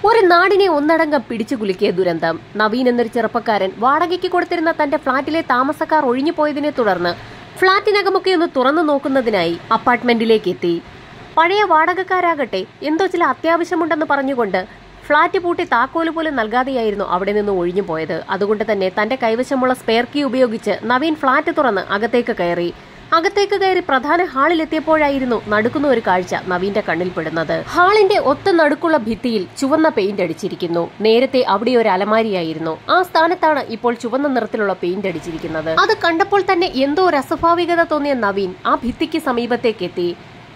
ഒരു നാടിനെ ഒന്നടങ്കം പിടിച്ചുകുലുക്കിയ ദുരന്തം. നവീൻ എന്നൊരു ചെറുപ്പക്കാരൻ വാടകയ്ക്ക് കൊടുത്തിരുന്ന തന്റെ ഫ്ളാറ്റിലെ താമസക്കാർ ഒഴിഞ്ഞുപോയതിനെ തുടർന്ന് ഫ്ളാറ്റിനകമൊക്കെ ഒന്ന് തുറന്നു നോക്കുന്നതിനായി അപ്പാർട്ട്മെന്റിലേക്ക് എത്തി. പഴയ വാടകക്കാരാകട്ടെ എന്തോ ചില അത്യാവശ്യമുണ്ടെന്ന് പറഞ്ഞുകൊണ്ട് ഫ്ളാറ്റ് പൂട്ടി താക്കോല് പോലും നൽകാതെയായിരുന്നു അവിടെ നിന്ന് ഒഴിഞ്ഞുപോയത്. അതുകൊണ്ട് തന്നെ തന്റെ കൈവശമുള്ള സ്പെയർ കീ ഉപയോഗിച്ച് നവീൻ ഫ്ളാറ്റ് തുറന്ന് അകത്തേക്ക് കയറി പ്രധാന ഹാളിലെത്തിയപ്പോഴായിരുന്നു നടുക്കുന്ന ഒരു കാഴ്ച നവീന്റെ കണ്ണിൽപ്പെടുന്നത്. ഹാളിന്റെ ഒത്ത നടുക്കുള്ള ഭിത്തിയിൽ ചുവന്ന പെയിന്റ് അടിച്ചിരിക്കുന്നു. നേരത്തെ അവിടെ ഒരു അലമാരിയായിരുന്നു. ആ സ്ഥാനത്താണ് ഇപ്പോൾ ചുവന്ന നിറത്തിലുള്ള പെയിന്റ് അടിച്ചിരിക്കുന്നത്. അത് കണ്ടപ്പോൾ തന്നെ എന്തോ ഒരു അസ്വാഭാവികത തോന്നിയ നവീൻ ആ ഭിത്തിക്ക് സമീപത്തേക്ക് എത്തി.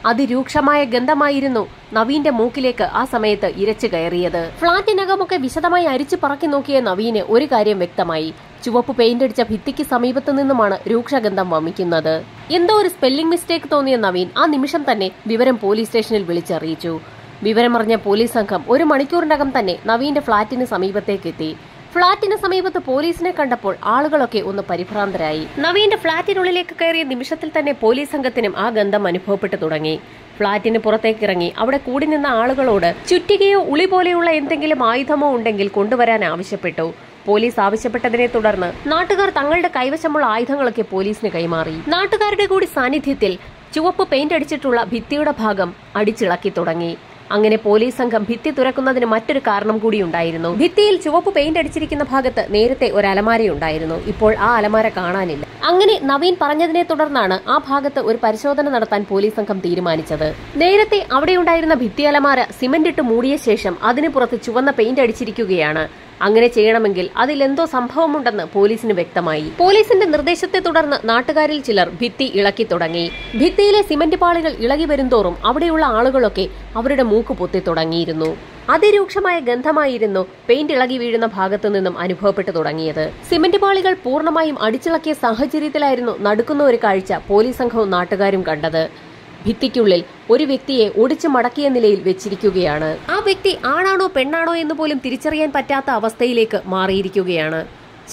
അതിരൂക്ഷമായ ഗന്ധമായിരുന്നു നവീന്റെ മൂക്കിലേക്ക് ആ സമയത്ത് ഇരച്ചു കയറിയത്. ഫ്ളാറ്റിനകമൊക്കെ വിശദമായി അരിച്ചു പറക്കി നോക്കിയ നവീന് ഒരു കാര്യം വ്യക്തമായി. ചുവപ്പ് പെയിന്റ് അടിച്ച ഭിത്തിക്ക് സമീപത്തു നിന്നുമാണ് രൂക്ഷഗന്ധം വമിക്കുന്നത്. എന്തോ ഒരു സ്പെല്ലിംഗ് മിസ്റ്റേക്ക് തോന്നിയ നവീൻ ആ നിമിഷം തന്നെ വിവരം പോലീസ് സ്റ്റേഷനിൽ വിളിച്ചറിയിച്ചു. വിവരമറിഞ്ഞ പോലീസ് സംഘം 1 മണിക്കൂറിനകം തന്നെ നവീന്റെ ഫ്ളാറ്റിന് സമീപത്തേക്ക് എത്തി. ഫ്ളാറ്റിന് സമീപത്ത് പോലീസിനെ കണ്ടപ്പോൾ ആളുകളൊക്കെ ഒന്ന് പരിഭ്രാന്തരായി. നവീന്റെ ഫ്ളാറ്റിനുള്ളിലേക്ക് കയറിയ നിമിഷത്തിൽ തന്നെ പോലീസ് സംഘത്തിനും ആ ഗന്ധം അനുഭവപ്പെട്ടു തുടങ്ങി. ഫ്ളാറ്റിന് പുറത്തേക്കിറങ്ങി അവിടെ കൂടി നിന്ന ആളുകളോട് ചുറ്റികയോ ഉളി പോലെയുള്ള എന്തെങ്കിലും ആയുധമോ ഉണ്ടെങ്കിൽ കൊണ്ടുവരാൻ ആവശ്യപ്പെട്ടു. പോലീസ് ആവശ്യപ്പെട്ടതിനെ തുടർന്ന് നാട്ടുകാർ തങ്ങളുടെ കൈവശമുള്ള ആയുധങ്ങളൊക്കെ പോലീസിന് കൈമാറി. നാട്ടുകാരുടെ കൂടി സാന്നിധ്യത്തിൽ ചുവപ്പ് പെയിന്റ് അടിച്ചിട്ടുള്ള ഭിത്തിയുടെ ഭാഗം അടിച്ചിളക്കി തുടങ്ങി. അങ്ങനെ പോലീസ് സംഘം ഭിത്തി തുറക്കുന്നതിന് മറ്റൊരു കാരണം കൂടി ഉണ്ടായിരുന്നു. ഭിത്തിയിൽ ചുവപ്പ് പെയിന്റ് അടിച്ചിരിക്കുന്ന ഭാഗത്ത് നേരത്തെ ഒരു അലമാരയുണ്ടായിരുന്നു. ഇപ്പോൾ ആ അലമാര കാണാനില്ല. അങ്ങനെ നവീൻ പറഞ്ഞതിനെ തുടർന്നാണ് ആ ഭാഗത്ത് ഒരു പരിശോധന നടത്താൻ പോലീസ് സംഘം തീരുമാനിച്ചത്. നേരത്തെ അവിടെയുണ്ടായിരുന്ന ഭിത്തി അലമാര സിമന്റ് ഇട്ട് മൂടിയ ശേഷം അതിന് പുറത്ത് ചുവന്ന പെയിന്റ് അടിച്ചിരിക്കുകയാണ്. അങ്ങനെ ചെയ്യണമെങ്കിൽ അതിലെന്തോ സംഭവമുണ്ടെന്ന് പോലീസിന് വ്യക്തമായി. പോലീസിന്റെ നിർദ്ദേശത്തെ തുടർന്ന് നാട്ടുകാരിൽ ചിലർ ഭിത്തി ഇളക്കി തുടങ്ങി. ഭിത്തിയിലെ സിമന്റ് പാളികൾ ഇളകി വരുംതോറും അവിടെയുള്ള ആളുകളൊക്കെ അവരുടെ മൂക്ക് പൊത്തി തുടങ്ങിയിരുന്നു. അതിരൂക്ഷമായ ഗന്ധമായിരുന്നു പെയിന്റ് ഇളകി വീഴുന്ന ഭാഗത്തു നിന്നും അനുഭവപ്പെട്ടു തുടങ്ങിയത്. സിമന്റ് പാളികൾ പൂർണ്ണമായും അടിച്ചിളക്കിയ സാഹചര്യത്തിലായിരുന്നു നടുക്കുന്ന ഒരു കാഴ്ച പോലീസ് സംഘവും നാട്ടുകാരും കണ്ടത്. ഭിത്തിക്കുള്ളിൽ ഒരു വ്യക്തിയെ ഒടിച്ചു മടക്കിയ നിലയിൽ വെച്ചിരിക്കുകയാണ്. ആ വ്യക്തി ആണാണോ പെണ്ണാണോ എന്ന് പോലും തിരിച്ചറിയാൻ പറ്റാത്ത അവസ്ഥയിലേക്ക് മാറിയിരിക്കുകയാണ്.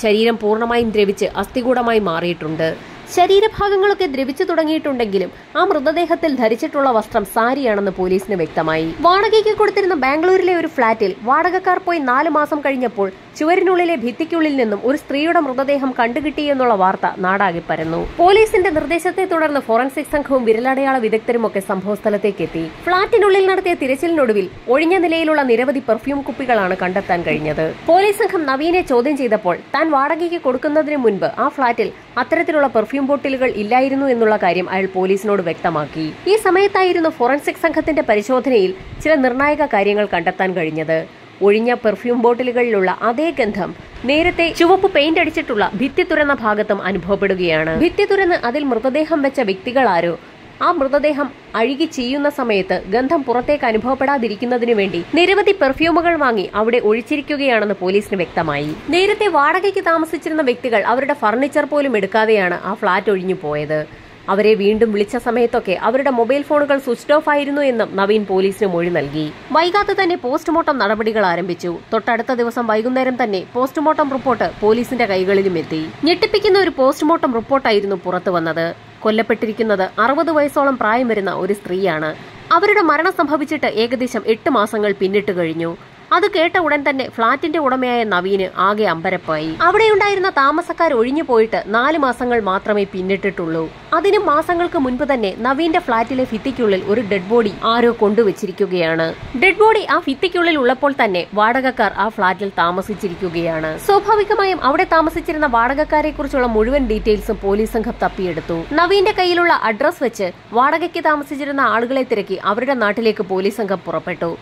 ശരീരം പൂർണ്ണമായും ദ്രവിച്ച് അസ്ഥികൂടമായി മാറിയിട്ടുണ്ട്. ശരീരഭാഗങ്ങളൊക്കെ ദ്രവിച്ചു തുടങ്ങിയിട്ടുണ്ടെങ്കിലും ആ മൃതദേഹത്തിൽ ധരിച്ചിട്ടുള്ള വസ്ത്രം സാരിയാണെന്ന് പോലീസിന് വ്യക്തമായി. വാടകയ്ക്ക് കൊടുത്തിരുന്ന ബാംഗ്ലൂരിലെ ഒരു ഫ്ളാറ്റിൽ വാടകക്കാർ പോയി 4 മാസം കഴിഞ്ഞപ്പോൾ ചുവരിനുള്ളിലെ ഭിത്തിക്കുള്ളിൽ നിന്നും ഒരു സ്ത്രീയുടെ മൃതദേഹം കണ്ടുകിട്ടിയെന്നുള്ള വാർത്ത നാടാകെ പരന്നു. പോലീസിന്റെ നിർദ്ദേശത്തെ തുടർന്ന് ഫോറൻസിക് സംഘവും വിരലടയാള വിദഗ്ധരുമൊക്കെ സംഭവസ്ഥലത്തേക്ക് എത്തി. ഫ്ളാറ്റിനുള്ളിൽ നടത്തിയ തിരച്ചിലിനൊടുവിൽ ഒഴിഞ്ഞ നിലയിലുള്ള നിരവധി പെർഫ്യൂം കുപ്പികളാണ് കണ്ടെത്താൻ കഴിഞ്ഞത്. പോലീസ് സംഘം നവീനെ ചോദ്യം ചെയ്തപ്പോൾ താൻ വാടകയ്ക്ക് കൊടുക്കുന്നതിന് മുൻപ് ആ ഫ്ളാറ്റിൽ അത്തരത്തിലുള്ള പെർഫ്യൂം ബോട്ടിലുകൾ ഇല്ലായിരുന്നു എന്നുള്ള കാര്യം അയാൾ പോലീസിനോട് വ്യക്തമാക്കി. ഈ സമയത്തായിരുന്നു ഫോറൻസിക് സംഘത്തിന്റെ പരിശോധനയിൽ ചില നിർണായക കാര്യങ്ങൾ കണ്ടെത്താൻ കഴിഞ്ഞത്. ഒഴിഞ്ഞ പെർഫ്യൂം ബോട്ടിലുകളിലുള്ള അതേ ഗന്ധം നേരത്തെ ചുവപ്പ് പെയിന്റ് അടിച്ചിട്ടുള്ള ഭിത്തി തുറന്ന ഭാഗത്തും അനുഭവപ്പെടുകയാണ്. ഭിത്തി തുറന്ന് അതിൽ മൃതദേഹം വെച്ച വ്യക്തികളാരോ ആ മൃതദേഹം അഴുകി ചെയ്യുന്ന സമയത്ത് ഗന്ധം പുറത്തേക്ക് അനുഭവപ്പെടാതിരിക്കുന്നതിനു വേണ്ടി നിരവധി പെർഫ്യൂമുകൾ വാങ്ങി അവിടെ ഒഴിച്ചിരിക്കുകയാണെന്ന് പോലീസിന് വ്യക്തമായി. നേരത്തെ വാടകയ്ക്ക് താമസിച്ചിരുന്ന വ്യക്തികൾ അവരുടെ ഫർണിച്ചർ പോലും എടുക്കാതെയാണ് ആ ഫ്ളാറ്റ് ഒഴിഞ്ഞു പോയത്. അവരെ വീണ്ടും വിളിച്ച സമയത്തൊക്കെ അവരുടെ മൊബൈൽ ഫോണുകൾ സ്വിച്ച് ഓഫ് ആയിരുന്നു എന്നും നവീൻ പോലീസിന് മൊഴി നൽകി. വൈകാതെ തന്നെ പോസ്റ്റ്മോർട്ടം നടപടികൾ ആരംഭിച്ചു. തൊട്ടടുത്ത ദിവസം വൈകുന്നേരം തന്നെ പോസ്റ്റ്മോർട്ടം റിപ്പോർട്ട് പോലീസിന്റെ കൈകളിലും എത്തി. ഞെട്ടിപ്പിക്കുന്ന ഒരു പോസ്റ്റ്മോർട്ടം റിപ്പോർട്ടായിരുന്നു പുറത്തു വന്നത്. കൊല്ലപ്പെട്ടിരിക്കുന്നത് 60 വയസ്സോളം പ്രായം വരുന്ന ഒരു സ്ത്രീയാണ്. അവരുടെ മരണം സംഭവിച്ചിട്ട് ഏകദേശം 8 മാസങ്ങൾ പിന്നിട്ട് കഴിഞ്ഞു. അത് കേട്ട ഉടൻ തന്നെ ഫ്ളാറ്റിന്റെ ഉടമയായ നവീന് ആകെ അമ്പരപ്പായി. അവിടെയുണ്ടായിരുന്ന താമസക്കാർ ഒഴിഞ്ഞു പോയിട്ട് 4 മാസങ്ങൾ മാത്രമേ പിന്നിട്ടിട്ടുള്ളൂ. അതിനും മാസങ്ങൾക്ക് മുൻപ് തന്നെ നവീന്റെ ഫ്ളാറ്റിലെ ഭിത്തിക്കുള്ളിൽ ഒരു ഡെഡ് ബോഡി ആരോ കൊണ്ടുവച്ചിരിക്കുകയാണ്. ഡെഡ് ബോഡി ആ ഭിത്തിക്കുള്ളിൽ ഉള്ളപ്പോൾ തന്നെ വാടകക്കാർ ആ ഫ്ളാറ്റിൽ താമസിച്ചിരിക്കുകയാണ്. സ്വാഭാവികമായും അവിടെ താമസിച്ചിരുന്ന വാടകക്കാരെ കുറിച്ചുള്ള മുഴുവൻ ഡീറ്റെയിൽസും പോലീസ് സംഘം തപ്പിയെടുത്തു. നവീന്റെ കയ്യിലുള്ള അഡ്രസ് വെച്ച് വാടകയ്ക്ക് താമസിച്ചിരുന്ന ആളുകളെ തിരക്കി അവരുടെ നാട്ടിലേക്ക് പോലീസ് സംഘം പുറപ്പെട്ടു.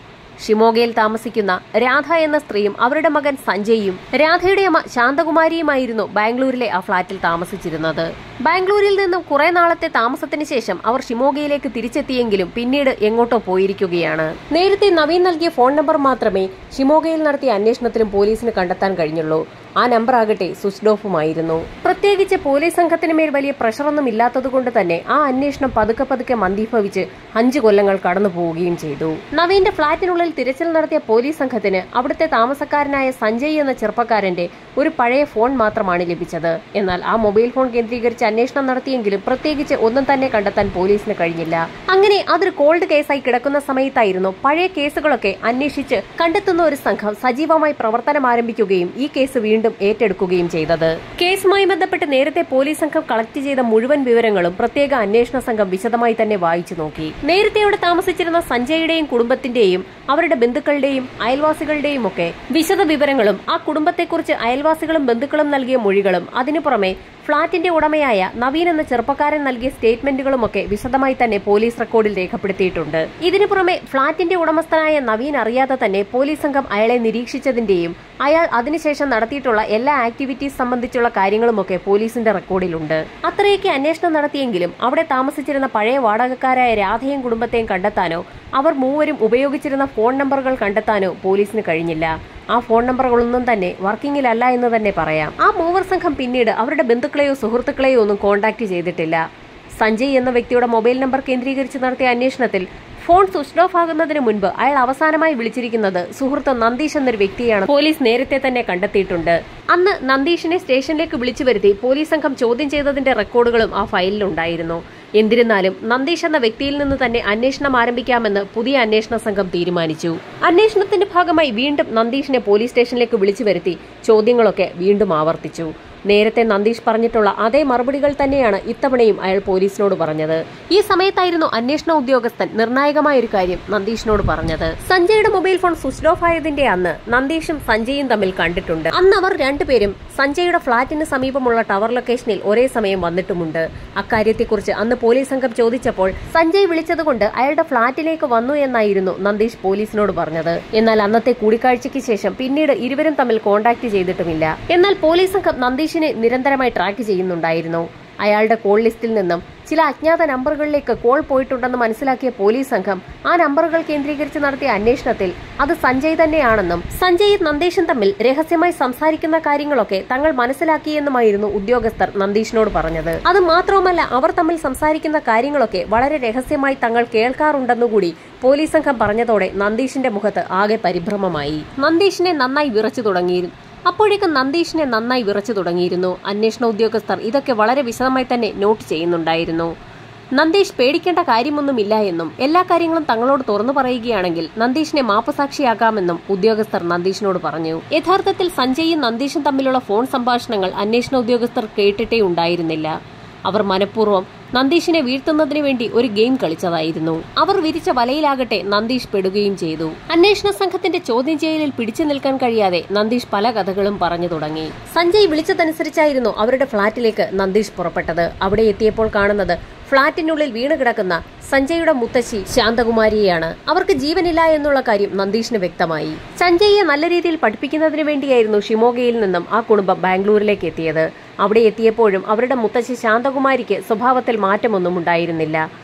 ഷിമോഗയിൽ താമസിക്കുന്ന രാധ എന്ന സ്ത്രീയും അവരുടെ മകൻ സഞ്ജയും രാധയുടെ അമ്മ ശാന്തകുമാരിയുമായിരുന്നു ബാംഗ്ലൂരിലെ ആ ഫ്ളാറ്റിൽ താമസിച്ചിരുന്നത്. ബാംഗ്ലൂരിൽ നിന്നും കുറെ നാളത്തെ താമസത്തിന് ശേഷം അവർ ഷിമോഗയിലേക്ക് തിരിച്ചെത്തിയെങ്കിലും പിന്നീട് എങ്ങോട്ടോ പോയിരിക്കുകയാണ്. നേരത്തെ നവീൻ നൽകിയ ഫോൺ നമ്പർ മാത്രമേ ഷിമോഗയിൽ നടത്തിയ അന്വേഷണത്തിലും പോലീസിന് കണ്ടെത്താൻ കഴിഞ്ഞുള്ളൂ. ആ നമ്പർ ആകട്ടെ സ്വിച്ച് ഓഫുമായിരുന്നു. പ്രത്യേകിച്ച് പോലീസ് സംഘത്തിന് മേൽ വലിയ പ്രഷറൊന്നും ഇല്ലാത്തതുകൊണ്ട് തന്നെ ആ അന്വേഷണം പതുക്കെ മന്ദീഭവിച്ച് 5 കൊല്ലങ്ങൾ കടന്നു പോവുകയും ചെയ്തു. നവീന്റെ ഫ്ളാറ്റിനുള്ളിൽ തിരച്ചിൽ നടത്തിയ പോലീസ് സംഘത്തിന് അവിടുത്തെ താമസക്കാരനായ സഞ്ജയ് എന്ന ചെറുപ്പക്കാരന്റെ ഒരു പഴയ ഫോൺ മാത്രമാണ് ലഭിച്ചത്. എന്നാൽ ആ മൊബൈൽ ഫോൺ കേന്ദ്രീകരിച്ച കേന്ദ്രീകരിച്ച് അന്വേഷണം നടത്തിയെങ്കിലും പ്രത്യേകിച്ച് ഒന്നും തന്നെ കണ്ടെത്താൻ പോലീസിന് കഴിഞ്ഞില്ല. അങ്ങനെ അതൊരു കോൾഡ് കേസായി കിടക്കുന്ന സമയത്തായിരുന്നു പഴയ കേസുകളൊക്കെ അന്വേഷിച്ച് കണ്ടെത്തുന്ന ഒരു സംഘം സജീവമായി പ്രവർത്തനം ആരംഭിക്കുകയും ഈ കേസ് വീണ്ടും ഏറ്റെടുക്കുകയും ചെയ്തത്. കേസുമായി ബന്ധപ്പെട്ട് നേരത്തെ പോലീസ് സംഘം കളക്ട് ചെയ്ത മുഴുവൻ വിവരങ്ങളും പ്രത്യേക അന്വേഷണ സംഘം വിശദമായി തന്നെ വായിച്ചു നോക്കി. നേരത്തെ അവിടെ താമസിച്ചിരുന്ന സഞ്ജയുടെയും കുടുംബത്തിന്റെയും അവരുടെ ബന്ധുക്കളുടെയും അയൽവാസികളുടെയും ഒക്കെ വിശദ വിവരങ്ങളും ആ കുടുംബത്തെക്കുറിച്ച് അയൽവാസികളും ബന്ധുക്കളും നൽകിയ മൊഴികളും അതിനു പുറമെ ഫ്ളാറ്റിന്റെ ഉടമയായ നവീൻ എന്ന ചെറുപ്പക്കാരൻ നൽകിയ സ്റ്റേറ്റ്മെന്റുകളുമൊക്കെ വിശദമായി തന്നെ പോലീസ് റെക്കോർഡിൽ രേഖപ്പെടുത്തിയിട്ടുണ്ട്. ഇതിനു പുറമെ ഫ്ളാറ്റിന്റെ ഉടമസ്ഥനായ നവീൻ അറിയാതെ തന്നെ പോലീസ് സംഘം അയാളെ നിരീക്ഷിച്ചതിന്റെയും അയാൾ അതിനുശേഷം നടത്തിയിട്ടുള്ള എല്ലാ ആക്ടിവിറ്റീസ് സംബന്ധിച്ചുള്ള കാര്യങ്ങളുമൊക്കെ പോലീസിന്റെ റെക്കോർഡിലുണ്ട്. അത്രയൊക്കെ അന്വേഷണം നടത്തിയെങ്കിലും അവിടെ താമസിച്ചിരുന്ന പഴയ വാടകക്കാരായ രാധയും കുടുംബത്തെയും കണ്ടെത്താനോ അവർ മൂവരും ഉപയോഗിച്ചിരുന്ന ഫോൺ നമ്പറുകൾ കണ്ടെത്താനോ പോലീസിന് കഴിഞ്ഞില്ല. ആ ഫോൺ നമ്പറുകളൊന്നും തന്നെ വർക്കിംഗിലല്ല എന്ന് തന്നെ പറയാം. ആ മൂവർ സംഘം പിന്നീട് അവരുടെ ബന്ധുക്കളെയോ സുഹൃത്തുക്കളെയോ ഒന്നും കോൺടാക്ട് ചെയ്തിട്ടില്ല. സഞ്ജയ് എന്ന വ്യക്തിയുടെ മൊബൈൽ നമ്പർ കേന്ദ്രീകരിച്ച് നടത്തിയ അന്വേഷണത്തിൽ ഫോൺ സ്വിച്ച് ഓഫ് ആകുന്നതിന് മുൻപ് അയാൾ അവസാനമായി വിളിച്ചിരിക്കുന്നത് സുഹൃത്ത് നന്ദീഷ് എന്നൊരു വ്യക്തിയാണ് പോലീസ് നേരത്തെ തന്നെ കണ്ടെത്തിയിട്ടുണ്ട്. അന്ന് നന്ദീഷിനെ സ്റ്റേഷനിലേക്ക് വിളിച്ചു വരുത്തി പോലീസ് സംഘം ചോദ്യം ചെയ്തതിന്റെ റെക്കോർഡുകളും ആ ഫയലിലുണ്ടായിരുന്നു. എന്നിരുന്നാലും നന്ദീഷ് എന്ന വ്യക്തിയിൽ നിന്ന് തന്നെ അന്വേഷണം ആരംഭിക്കാമെന്ന് പുതിയ അന്വേഷണ സംഘം തീരുമാനിച്ചു. അന്വേഷണത്തിന്റെ ഭാഗമായി വീണ്ടും നന്ദീഷിനെ പോലീസ് സ്റ്റേഷനിലേക്ക് വിളിച്ചു വരുത്തി ചോദ്യങ്ങളൊക്കെ വീണ്ടും ആവർത്തിച്ചു. നേരത്തെ നന്ദീഷ് പറഞ്ഞിട്ടുള്ള അതേ മറുപടികൾ തന്നെയാണ് ഇത്തവണയും അയാൾ പോലീസിനോട് പറഞ്ഞത്. ഈ സമയത്തായിരുന്നു അന്വേഷണ ഉദ്യോഗസ്ഥൻ നിർണായകമായ ഒരു കാര്യം നന്ദീഷിനോട് പറഞ്ഞത്. സഞ്ജയുടെ മൊബൈൽ ഫോൺ സ്വിച്ച് ഓഫ് ആയതിന്റെ അന്ന് നന്ദീഷും സഞ്ജയും തമ്മിൽ കണ്ടിട്ടുണ്ട്. അന്ന് അവർ രണ്ടുപേരും സഞ്ജയുടെ ഫ്ളാറ്റിന് സമീപമുള്ള ടവർ ലൊക്കേഷനിൽ ഒരേ സമയം വന്നിട്ടുമുണ്ട്. അക്കാര്യത്തെക്കുറിച്ച് അന്ന് പോലീസ് സംഘം ചോദിച്ചപ്പോൾ സഞ്ജയ് വിളിച്ചതുകൊണ്ട് അയാളുടെ ഫ്ളാറ്റിലേക്ക് വന്നു എന്നായിരുന്നു നന്ദീഷ് പോലീസിനോട് പറഞ്ഞത്. എന്നാൽ അന്നത്തെ കൂടിക്കാഴ്ചയ്ക്ക് ശേഷം പിന്നീട് ഇരുവരും തമ്മിൽ കോൺടാക്ട് ചെയ്തിട്ടുമില്ല. എന്നാൽ പോലീസ് സംഘം നന്ദീഷിനെ നിരന്തരമായി ട്രാക്ക് ചെയ്യുന്നുണ്ടായിരുന്നു. അയാളുടെ കോൾ ലിസ്റ്റിൽ നിന്നും ചില അജ്ഞാത നമ്പറുകളിലേക്ക് കോൾ പോയിട്ടുണ്ടെന്ന് മനസ്സിലാക്കിയ പോലീസ് സംഘം ആ നമ്പറുകൾ കേന്ദ്രീകരിച്ച് നടത്തിയ അന്വേഷണത്തിൽ അത് സഞ്ജയ് തന്നെയാണെന്നും സഞ്ജയും നന്ദീഷും തമ്മിൽ രഹസ്യമായി സംസാരിക്കുന്ന കാര്യങ്ങളൊക്കെ തങ്ങൾ മനസ്സിലാക്കിയെന്നുമായിരുന്നു ഉദ്യോഗസ്ഥർ നന്ദീഷിനോട് പറഞ്ഞത്. അത് മാത്രവുമല്ല, അവർ തമ്മിൽ സംസാരിക്കുന്ന കാര്യങ്ങളൊക്കെ വളരെ രഹസ്യമായി തങ്ങൾ കേൾക്കാറുണ്ടെന്നുകൂടി പോലീസ് സംഘം പറഞ്ഞതോടെ നന്ദീഷിന്റെ മുഖത്ത് ആകെ പരിഭ്രമമായി. നന്ദീഷിനെ നന്നായി വിറച്ചു തുടങ്ങിയിരുന്നു. അന്വേഷണ ഉദ്യോഗസ്ഥർ ഇതൊക്കെ വളരെ വിശദമായി തന്നെ നോട്ട് ചെയ്യുന്നുണ്ടായിരുന്നു. നന്ദീഷ് പേടിക്കേണ്ട കാര്യമൊന്നുമില്ല എന്നും എല്ലാ കാര്യങ്ങളും തങ്ങളോട് തുറന്നു പറയുകയാണെങ്കിൽ നന്ദീഷിനെ മാപ്പുസാക്ഷിയാക്കാമെന്നും ഉദ്യോഗസ്ഥർ നന്ദീഷിനോട് പറഞ്ഞു. യഥാർത്ഥത്തിൽ സഞ്ജയും നന്ദീഷും തമ്മിലുള്ള ഫോൺ സംഭാഷണങ്ങൾ അന്വേഷണ ഉദ്യോഗസ്ഥർ കേട്ടിട്ടേ ഉണ്ടായിരുന്നില്ല. അവർ മനഃപൂർവ്വം നന്ദീഷിനെ വീഴ്ത്തുന്നതിന് വേണ്ടി ഒരു ഗെയിം കളിച്ചതായിരുന്നു. അവർ വിരിച്ച വലയിലാകട്ടെ നന്ദീഷ് പെടുകയും ചെയ്തു. അന്വേഷണ സംഘത്തിന്റെ ചോദ്യം ചെയ്യലിൽ പിടിച്ചു നിൽക്കാൻ കഴിയാതെ നന്ദീഷ് പല കഥകളും പറഞ്ഞു തുടങ്ങി. സഞ്ജയ് വിളിച്ചതനുസരിച്ചായിരുന്നു അവരുടെ ഫ്ളാറ്റിലേക്ക് നന്ദീഷ് പുറപ്പെട്ടത്. അവിടെ എത്തിയപ്പോൾ കാണുന്നത് ഫ്ളാറ്റിനുള്ളിൽ വീണ് കിടക്കുന്ന സഞ്ജയുടെ മുത്തശ്ശി ശാന്തകുമാരിയെയാണ്. അവർക്ക് ജീവനില്ല എന്നുള്ള കാര്യം നന്ദീഷിന് വ്യക്തമായി. സഞ്ജയെ നല്ല രീതിയിൽ പഠിപ്പിക്കുന്നതിന് വേണ്ടിയായിരുന്നു ഷിമോഗയിൽ നിന്നും ആ കുടുംബം ബാംഗ്ലൂരിലേക്ക് എത്തിയത്. അവിടെ എത്തിയപ്പോഴും അവരുടെ മുത്തശ്ശി ശാന്തകുമാരിക്ക് സ്വഭാവത്തിൽ മാറ്റമൊന്നും ഉണ്ടായിരുന്നില്ല.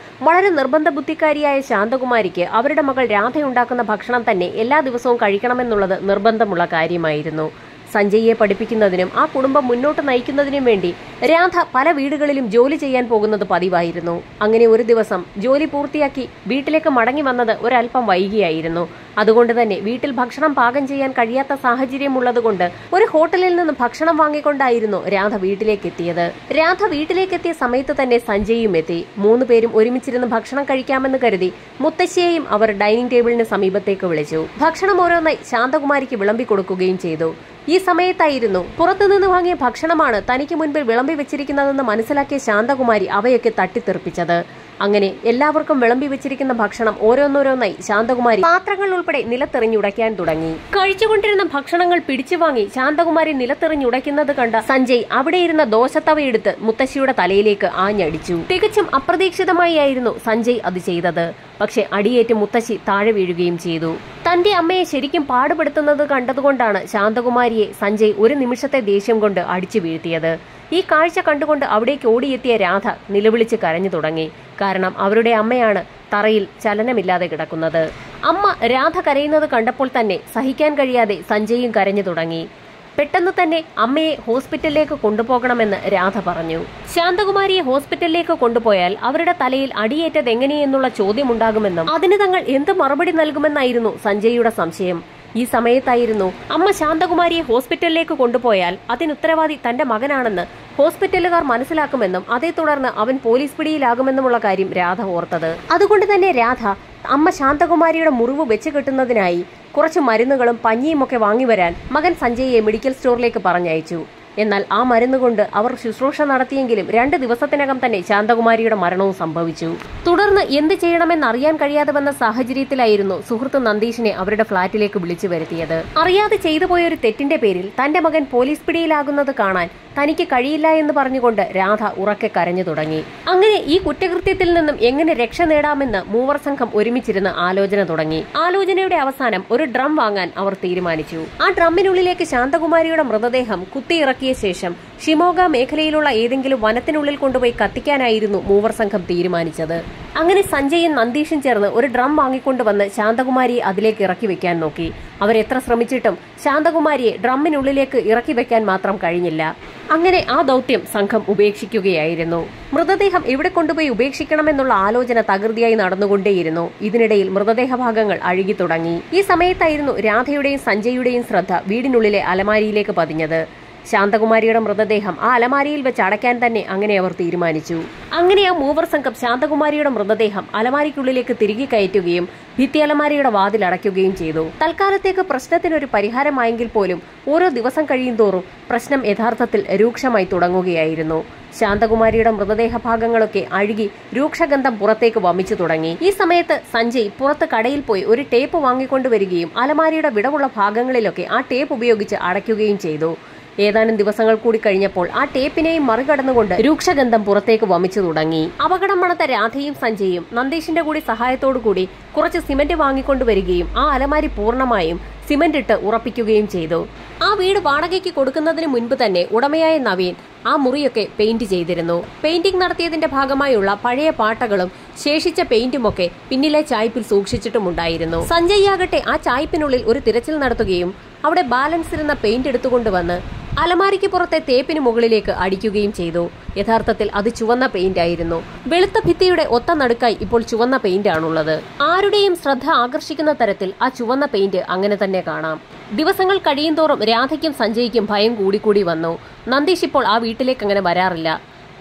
വളരെ നിർബന്ധ ബുദ്ധിക്കാരിയായ ശാന്തകുമാരിക്ക് അവരുടെ മകൾ രാധയുണ്ടാക്കുന്ന ഭക്ഷണം തന്നെ എല്ലാ ദിവസവും കഴിക്കണമെന്നുള്ളത് നിർബന്ധമുള്ള കാര്യമായിരുന്നു. സഞ്ജയെ പഠിപ്പിക്കുന്നതിനും ആ കുടുംബം മുന്നോട്ട് നയിക്കുന്നതിനും വേണ്ടി രാധ പല വീടുകളിലും ജോലി ചെയ്യാൻ പോകുന്നത് പതിവായിരുന്നു. അങ്ങനെ ഒരു ദിവസം ജോലി പൂർത്തിയാക്കി വീട്ടിലേക്ക് മടങ്ങി വന്നത് ഒരൽപ്പം വൈകിയായിരുന്നു. അതുകൊണ്ട് തന്നെ വീട്ടിൽ ഭക്ഷണം പാകം ചെയ്യാൻ കഴിയാത്ത സാഹചര്യമുള്ളതുകൊണ്ട് ഒരു ഹോട്ടലിൽ നിന്ന് ഭക്ഷണം വാങ്ങിക്കൊണ്ടായിരുന്നു രാധ വീട്ടിലേക്ക് എത്തിയത്. രാധ വീട്ടിലേക്കെത്തിയ സമയത്ത് തന്നെ സഞ്ജയും എത്തി. 3 പേരും ഒരുമിച്ചിരുന്ന് ഭക്ഷണം കഴിക്കാമെന്ന് കരുതി മുത്തശ്ശിയെയും അവർ ഡൈനിങ് ടേബിളിന് സമീപത്തേക്ക് വിളിച്ചു. ഭക്ഷണം ഓരോന്നായി ശാന്തകുമാരിക്ക് വിളമ്പി കൊടുക്കുകയും ചെയ്തു. ഈ സമയത്തായിരുന്നു പുറത്തുനിന്ന് വാങ്ങിയ ഭക്ഷണമാണ് തനിക്ക് മുൻപിൽ വിളമ്പി വെച്ചിരിക്കുന്നതെന്ന് മനസ്സിലാക്കിയ ശാന്തകുമാരി അവയൊക്കെ തട്ടിത്തെറിപ്പിച്ചത്. അങ്ങനെ എല്ലാവർക്കും വിളമ്പി വെച്ചിരിക്കുന്ന ഭക്ഷണം ഓരോന്നോരോന്നായി ശാന്തകുമാരി പാത്രങ്ങൾ ഉൾപ്പെടെ നിലത്തെറിഞ്ഞുടയ്ക്കാൻ തുടങ്ങി. കഴിച്ചുകൊണ്ടിരുന്ന ഭക്ഷണങ്ങൾ പിടിച്ചു വാങ്ങി ശാന്തകുമാരി നിലത്തെറിഞ്ഞുടയ്ക്കുന്നത് കണ്ട സഞ്ജയ് അവിടെയിരുന്ന ദോശത്തവയെടുത്ത് മുത്തശ്ശിയുടെ തലയിലേക്ക് ആഞ്ഞടിച്ചു. തികച്ചും അപ്രതീക്ഷിതമായി ആയിരുന്നു സഞ്ജയ് അത് ചെയ്തത്. പക്ഷെ അടിയേറ്റ് മുത്തശ്ശി താഴെ വീഴുകയും ചെയ്തു. തന്റെ അമ്മയെ ശരിക്കും പാടുപെടുത്തുന്നത് കണ്ടതുകൊണ്ടാണ് ശാന്തകുമാരിയെ സഞ്ജയ് ഒരു നിമിഷത്തെ ദേഷ്യം കൊണ്ട് അടിച്ചു വീഴ്ത്തിയത്. ഈ കാഴ്ച കണ്ടുകൊണ്ട് അവിടേക്ക് ഓടിയെത്തിയ രാധ നിലവിളിച്ച് കരഞ്ഞു തുടങ്ങി. കാരണം അവരുടെ അമ്മയാണ് തറയിൽ ചലനമില്ലാതെ കിടക്കുന്നത്. അമ്മ രാധ കരയുന്നത് കണ്ടപ്പോൾ തന്നെ സഹിക്കാൻ കഴിയാതെ സഞ്ജയും കരഞ്ഞു തുടങ്ങി. പെട്ടെന്ന് തന്നെ അമ്മയെ ഹോസ്പിറ്റലിലേക്ക് കൊണ്ടുപോകണമെന്ന് രാധ പറഞ്ഞു. ശാന്തകുമാരിയെ ഹോസ്പിറ്റലിലേക്ക് കൊണ്ടുപോയാൽ അവരുടെ തലയിൽ അടിയേറ്റത് എങ്ങനെയെന്നുള്ള ചോദ്യമുണ്ടാകുമെന്നും അതിന് തങ്ങൾ എന്ത് മറുപടി നൽകുമെന്നായിരുന്നു സഞ്ജയുടെ സംശയം. ഈ സമയത്തായിരുന്നു അമ്മ ശാന്തകുമാരിയെ ഹോസ്പിറ്റലിലേക്ക് കൊണ്ടുപോയാൽ അതിനുത്തരവാദി തന്റെ മകനാണെന്ന് ഹോസ്പിറ്റലുകാർ മനസ്സിലാക്കുമെന്നും അതേ തുടർന്ന് അവൻ പോലീസ് പിടിയിലാകുമെന്നുമുള്ള കാര്യം രാധ ഓർത്തത്. അതുകൊണ്ട് തന്നെ രാധ അമ്മ ശാന്തകുമാരിയുടെ മുറിവ് വെച്ച് കെട്ടുന്നതിനായി കുറച്ച് മരുന്നുകളും പഞ്ഞിയുമൊക്കെ വാങ്ങിവരാൻ മകൻ സഞ്ജയെ മെഡിക്കൽ സ്റ്റോറിലേക്ക് പറഞ്ഞയച്ചു. എന്നാൽ ആ മരുന്നുകൊണ്ട് അവർ ശുശ്രൂഷ നടത്തിയെങ്കിലും 2 ദിവസത്തിനകം തന്നെ ശാന്തകുമാരിയുടെ മരണവും സംഭവിച്ചു. തുടർന്ന് എന്ത് ചെയ്യണമെന്നറിയാൻ കഴിയാതെ വന്ന സാഹചര്യത്തിലായിരുന്നു സുഹൃത്ത് നന്ദീഷിനെ അവരുടെ ഫ്ളാറ്റിലേക്ക് വിളിച്ചു വരുത്തിയത്. അറിയാതെ ചെയ്തു പോയൊരു തെറ്റിന്റെ പേരിൽ തന്റെ മകൻ പോലീസ് പിടിയിലാകുന്നത് കാണാൻ തനിക്ക് കഴിയില്ല എന്ന് പറഞ്ഞുകൊണ്ട് രാധ ഉറക്കെ കരഞ്ഞു തുടങ്ങി. അങ്ങനെ ഈ കുറ്റകൃത്യത്തിൽ നിന്നും എങ്ങനെ രക്ഷ നേടാമെന്ന് മൂവർ സംഘം ഒരുമിച്ചിരുന്ന് ആലോചന തുടങ്ങി. ആലോചനയുടെ അവസാനം ഒരു ഡ്രം വാങ്ങാൻ അവർ തീരുമാനിച്ചു. ആ ഡ്രമ്മിനുള്ളിലേക്ക് ശാന്തകുമാരിയുടെ മൃതദേഹം കുത്തിയിറക്കിയ ശേഷം ഷിമോഗ മേഖലയിലുള്ള ഏതെങ്കിലും വനത്തിനുള്ളിൽ കൊണ്ടുപോയി കത്തിക്കാനായിരുന്നു മൂവർ സംഘം തീരുമാനിച്ചത്. അങ്ങനെ സഞ്ജയും നന്ദീഷും ചേർന്ന് ഒരു ഡ്രം വാങ്ങിക്കൊണ്ടുവന്ന് ശാന്തകുമാരിയെ അതിലേക്ക് ഇറക്കി വെക്കാൻ നോക്കി. അവരെത്ര ശ്രമിച്ചിട്ടും ശാന്തകുമാരിയെ ഡ്രമ്മിനുള്ളിലേക്ക് ഇറക്കി വെക്കാൻ മാത്രം കഴിഞ്ഞില്ല. അങ്ങനെ ആ ദൗത്യം സംഘം ഉപേക്ഷിക്കുകയായിരുന്നു. മൃതദേഹം എവിടെ കൊണ്ടുപോയി ഉപേക്ഷിക്കണമെന്നുള്ള ആലോചന തകൃതിയായി നടന്നുകൊണ്ടേയിരുന്നു. ഇതിനിടയിൽ മൃതദേഹ ഭാഗങ്ങൾ അഴുകി തുടങ്ങി. ഈ സമയത്തായിരുന്നു രാധയുടെയും സഞ്ജയുടെയും ശ്രദ്ധ വീടിനുള്ളിലെ അലമാരിയിലേക്ക് പതിഞ്ഞത്. ശാന്തകുമാരിയുടെ മൃതദേഹം ആ അലമാരിയിൽ വെച്ച് അടയ്ക്കാൻ തന്നെ അങ്ങനെ അവർ തീരുമാനിച്ചു. അങ്ങനെ ആ മൂവർ സംഘം ശാന്തകുമാരിയുടെ മൃതദേഹം അലമാരിക്കുള്ളിലേക്ക് തിരികെ കയറ്റുകയും ഭിത്തി അലമാരിയുടെ വാതിൽ അടയ്ക്കുകയും ചെയ്തു. തൽക്കാലത്തേക്ക് പ്രശ്നത്തിനൊരു പരിഹാരമായെങ്കിൽ പോലും ഓരോ ദിവസം കഴിയും തോറും പ്രശ്നം യഥാർത്ഥത്തിൽ രൂക്ഷമായി തുടങ്ങുകയായിരുന്നു. ശാന്തകുമാരിയുടെ മൃതദേഹ ഭാഗങ്ങളൊക്കെ അഴുകി രൂക്ഷഗന്ധം പുറത്തേക്ക് വമിച്ചു തുടങ്ങി. ഈ സമയത്ത് സഞ്ജയ് പുറത്ത് കടയിൽ പോയി ഒരു ടേപ്പ് വാങ്ങിക്കൊണ്ടുവരികയും അലമാരിയുടെ വിടവുള്ള ഭാഗങ്ങളിലൊക്കെ ആ ടേപ്പ് ഉപയോഗിച്ച് അടയ്ക്കുകയും ചെയ്തു. ഏതാനും ദിവസങ്ങൾ കൂടി കഴിഞ്ഞപ്പോൾ ആ ടേപ്പിനെയും മറികടന്നുകൊണ്ട് രൂക്ഷഗന്ധം പുറത്തേക്ക് വമിച്ചു തുടങ്ങി. അപകടം മണത്ത രാധയും സഞ്ജയും നന്ദീഷിന്റെ കൂടി സഹായത്തോടുകൂടി കുറച്ച് സിമന്റ് വാങ്ങിക്കൊണ്ടുവരികയും ആ അലമാരി പൂർണ്ണമായും സിമന്റ് ഇട്ട് ഉറപ്പിക്കുകയും ചെയ്തു. ആ വീട് വാടകയ്ക്ക് കൊടുക്കുന്നതിന് മുൻപ് തന്നെ ഉടമയായ നവീൻ ആ മുറിയൊക്കെ പെയിന്റ് ചെയ്തിരുന്നു. പെയിന്റിംഗ് നടത്തിയതിന്റെ ഭാഗമായുള്ള പഴയ പാട്ടകളും ശേഷിച്ച പെയിന്റുമൊക്കെ പിന്നിലെ ചായ്പിൽ സൂക്ഷിച്ചിട്ടുമുണ്ടായിരുന്നു. സഞ്ജയ് ആകട്ടെ ആ ചായ്പിനുള്ളിൽ ഒരു തിരച്ചിൽ നടത്തുകയും അവിടെ ബാലൻസ് ഇരുന്ന പെയിന്റ് എടുത്തുകൊണ്ടുവന്ന് അലമാരിക്ക് പുറത്തെ തേപ്പിന് മുകളിലേക്ക് അടിക്കുകയും ചെയ്തു. യഥാർത്ഥത്തിൽ അത് ചുവന്ന പെയിന്റ് ആയിരുന്നു. വെളുത്ത ഭിത്തിയുടെ ഒത്ത നടുക്കായി ഇപ്പോൾ ചുവന്ന പെയിന്റ് ആണുള്ളത്. ആരുടെയും ശ്രദ്ധ ആകർഷിക്കുന്ന തരത്തിൽ ആ ചുവന്ന പെയിന്റ് അങ്ങനെ തന്നെ കാണാം. ദിവസങ്ങൾ കഴിയുന്തോറും രാധയ്ക്കും സഞ്ജയ്ക്കും ഭയം കൂടിക്കൂടി വന്നു. നന്ദീഷ് ഇപ്പോൾ ആ വീട്ടിലേക്ക് അങ്ങനെ വരാറില്ല.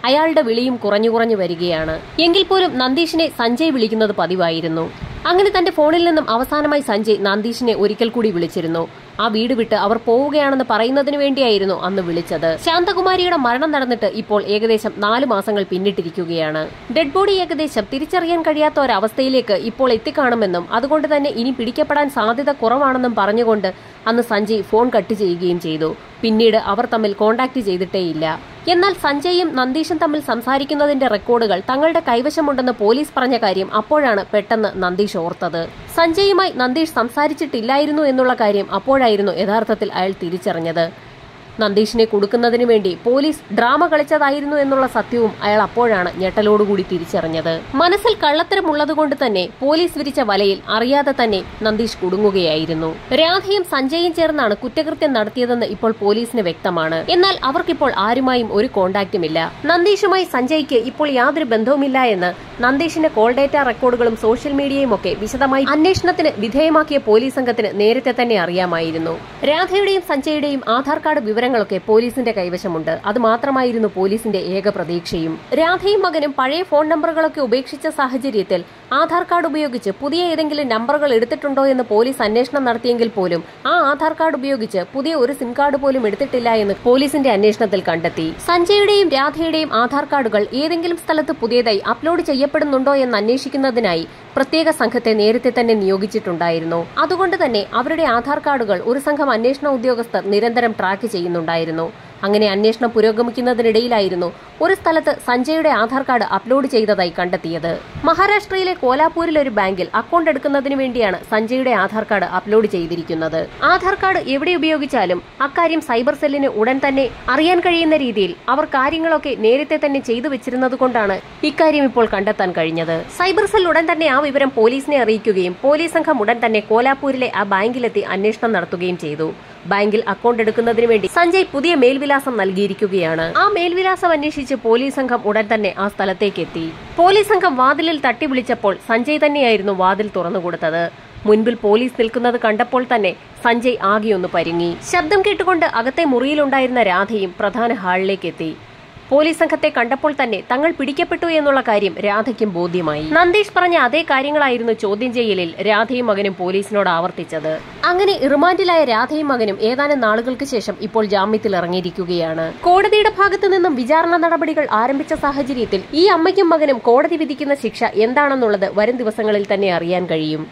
അയാളുടെ വിളിയും കുറഞ്ഞു വരികയാണ്. എങ്കിൽ പോലും നന്ദീഷിനെ സഞ്ജയ് വിളിക്കുന്നത് പതിവായിരുന്നു. അങ്ങനെ തന്റെ ഫോണിൽ നിന്നും അവസാനമായി സഞ്ജയ് നന്ദീഷിനെ ഒരിക്കൽ കൂടി വിളിച്ചിരുന്നു. ആ വീട് വിട്ട് അവർ പോവുകയാണെന്ന് പറയുന്നതിന് വേണ്ടിയായിരുന്നു അന്ന് വിളിച്ചത്. ശാന്തകുമാരിയുടെ മരണം നടന്നിട്ട് ഇപ്പോൾ ഏകദേശം 4 മാസങ്ങൾ പിന്നിട്ടിരിക്കുകയാണ്. ഡെഡ് ബോഡി ഏകദേശം തിരിച്ചറിയാൻ കഴിയാത്ത ഒരവസ്ഥയിലേക്ക് ഇപ്പോൾ എത്തിക്കാണുമെന്നും അതുകൊണ്ട് തന്നെ ഇനി പിടിക്കപ്പെടാൻ സാധ്യത കുറവാണെന്നും പറഞ്ഞുകൊണ്ട് അന്ന് സഞ്ജയ് ഫോൺ കട്ട് ചെയ്യുകയും ചെയ്തു. പിന്നീട് അവർ തമ്മിൽ കോണ്ടാക്ട് ചെയ്തിട്ടേയില്ല. എന്നാൽ സഞ്ജയും നന്ദീഷും തമ്മിൽ സംസാരിക്കുന്നതിന്റെ റെക്കോർഡുകൾ തങ്ങളുടെ കൈവശമുണ്ടെന്ന് പോലീസ് പറഞ്ഞ കാര്യം അപ്പോഴാണ് പെട്ടെന്ന് നന്ദീഷ് ഓർത്തത്. സഞ്ജയുമായി നന്ദീഷ് സംസാരിച്ചിട്ടില്ലായിരുന്നു എന്നുള്ള കാര്യം അപ്പോഴായിരുന്നു യഥാർത്ഥത്തിൽ അയാൾ തിരിച്ചറിഞ്ഞത്. നന്ദീഷിനെ കൊടുക്കുന്നതിനു വേണ്ടി പോലീസ് ഡ്രാമ കളിച്ചതായിരുന്നു എന്നുള്ള സത്യവും അയാൾ അപ്പോഴാണ് ഞെട്ടലോടുകൂടി തിരിച്ചറിഞ്ഞത്. മനസ്സിൽ കള്ളത്തരമുള്ളതുകൊണ്ട് തന്നെ പോലീസ് വിരിച്ച വലയിൽ അറിയാതെ തന്നെ നന്ദീഷ് കുടുങ്ങുകയായിരുന്നു. രാധയും സഞ്ജയും ചേർന്നാണ് കുറ്റകൃത്യം നടത്തിയതെന്ന് ഇപ്പോൾ പോലീസിന് വ്യക്തമാണ്. എന്നാൽ അവർക്കിപ്പോൾ ആരുമായും ഒരു കോണ്ടാക്റ്റുമില്ല. നന്ദീഷുമായി സഞ്ജയ്ക്ക് ഇപ്പോൾ യാതൊരു ബന്ധവുമില്ല എന്ന് നന്ദീഷിന്റെ കോൾ ഡേറ്റ റെക്കോർഡുകളും സോഷ്യൽ മീഡിയയും ഒക്കെ വിശദമായി അന്വേഷണത്തിന് വിധേയമാക്കിയ പോലീസ് സംഘത്തിന് നേരത്തെ തന്നെ അറിയാമായിരുന്നു. രാധയുടെയും സഞ്ജയുടെയും ആധാർ കാർഡ് വിവരങ്ങളൊക്കെ പോലീസിന്റെ കൈവശമുണ്ട്. അത് മാത്രമായിരുന്നു പോലീസിന്റെ ഏക പ്രതീക്ഷയും. രാധയും മകനും പഴയ ഫോൺ നമ്പറുകളൊക്കെ ഉപേക്ഷിച്ച സാഹചര്യത്തിൽ ആധാർ കാർഡ് ഉപയോഗിച്ച് പുതിയ ഏതെങ്കിലും നമ്പറുകൾ എടുത്തിട്ടുണ്ടോ എന്ന് പോലീസ് അന്വേഷണം നടത്തിയെങ്കിൽ പോലും ആ ആധാർ കാർഡ് ഉപയോഗിച്ച് പുതിയ ഒരു സിം കാർഡ് പോലും എടുത്തിട്ടില്ല എന്ന് പോലീസിന്റെ അന്വേഷണത്തിൽ കണ്ടെത്തി. സഞ്ജയുടെയും രാധയുടെയും ആധാർ കാർഡുകൾ ഏതെങ്കിലും സ്ഥലത്ത് പുതിയതായി അപ്ലോഡ് ചെയ്യപ്പെടുന്നുണ്ടോ എന്ന് അന്വേഷിക്കുന്നതിനായി പ്രത്യേക സംഘത്തെ നേരത്തെ തന്നെ നിയോഗിച്ചിട്ടുണ്ടായിരുന്നു. അതുകൊണ്ട് തന്നെ അവരുടെ ആധാർ കാർഡുകൾ ഒരു സംഘം അന്വേഷണ ഉദ്യോഗസ്ഥർ നിരന്തരം ട്രാക്ക് ചെയ്യുന്നുണ്ടായിരുന്നു. അങ്ങനെ അന്വേഷണം പുരോഗമിക്കുന്നതിനിടയിലായിരുന്നു ഒരു സ്ഥലത്ത് സഞ്ജയുടെ ആധാർ കാർഡ് അപ്ലോഡ് ചെയ്തതായി കണ്ടെത്തിയത്. മഹാരാഷ്ട്രയിലെ കോലാപൂരിൽ ഒരു ബാങ്കിൽ അക്കൗണ്ട് എടുക്കുന്നതിന് വേണ്ടിയാണ് സഞ്ജയുടെ ആധാർ കാർഡ് അപ്ലോഡ് ചെയ്തിരിക്കുന്നത്. ആധാർ കാർഡ് എവിടെ ഉപയോഗിച്ചാലും അക്കാര്യം സൈബർ സെല്ലിന് ഉടൻ തന്നെ അറിയാൻ കഴിയുന്ന രീതിയിൽ അവർ കാര്യങ്ങളൊക്കെ നേരത്തെ തന്നെ ചെയ്തു വെച്ചിരുന്നത് കൊണ്ടാണ് ഇക്കാര്യം ഇപ്പോൾ കണ്ടെത്താൻ കഴിഞ്ഞത്. സൈബർ സെൽ ഉടൻ തന്നെ ആ വിവരം പോലീസിനെ അറിയിക്കുകയും പോലീസ് സംഘം ഉടൻ തന്നെ കോലാപൂരിലെ ആ ബാങ്കിലെത്തി അന്വേഷണം നടത്തുകയും ചെയ്തു. ബാങ്കിൽ അക്കൗണ്ട് എടുക്കുന്നതിന് വേണ്ടി സഞ്ജയ് പുതിയ മേൽവിലാസം നൽകിയിരിക്കുകയാണ്. ആ മേൽവിലാസം അന്വേഷിച്ച് പോലീസ് സംഘം ഉടൻ തന്നെ ആ സ്ഥലത്തേക്ക് എത്തി. പോലീസ് സംഘം വാതിലിൽ തട്ടി വിളിച്ചപ്പോൾ സഞ്ജയ് തന്നെയായിരുന്നു വാതിൽ തുറന്നുകൊടുത്തത്. മുൻപിൽ പോലീസ് നിൽക്കുന്നത് കണ്ടപ്പോൾ തന്നെ സഞ്ജയ് ആകെയൊന്ന് പരുങ്ങി. ശബ്ദം കേട്ടുകൊണ്ട് അകത്തെ മുറിയിലുണ്ടായിരുന്ന രാധയും പ്രധാന ഹാളിലേക്ക് എത്തി. പോലീസ് സംഘത്തെ കണ്ടപ്പോൾ തന്നെ തങ്ങൾ പിടിക്കപ്പെട്ടു എന്നുള്ള കാര്യം രാധയ്ക്കും ബോധ്യമായി. നന്ദീഷ് പറഞ്ഞ അതേ കാര്യങ്ങളായിരുന്നു ചോദ്യം ചെയ്യലിൽ രാധയും മകനും പോലീസിനോട് ആവർത്തിച്ചത്. അങ്ങനെ റിമാൻഡിലായ രാധയും മകനും ഏതാനും നാളുകൾക്ക് ശേഷം ഇപ്പോൾ ജാമ്യത്തിൽ ഇറങ്ങിയിരിക്കുകയാണ്. കോടതിയുടെ ഭാഗത്തു നിന്നും വിചാരണ നടപടികൾ ആരംഭിച്ച സാഹചര്യത്തിൽ ഈ അമ്മയ്ക്കും മകനും കോടതി വിധിക്കുന്ന ശിക്ഷ എന്താണെന്നുള്ളത് വരും ദിവസങ്ങളിൽ തന്നെ അറിയാൻ കഴിയും.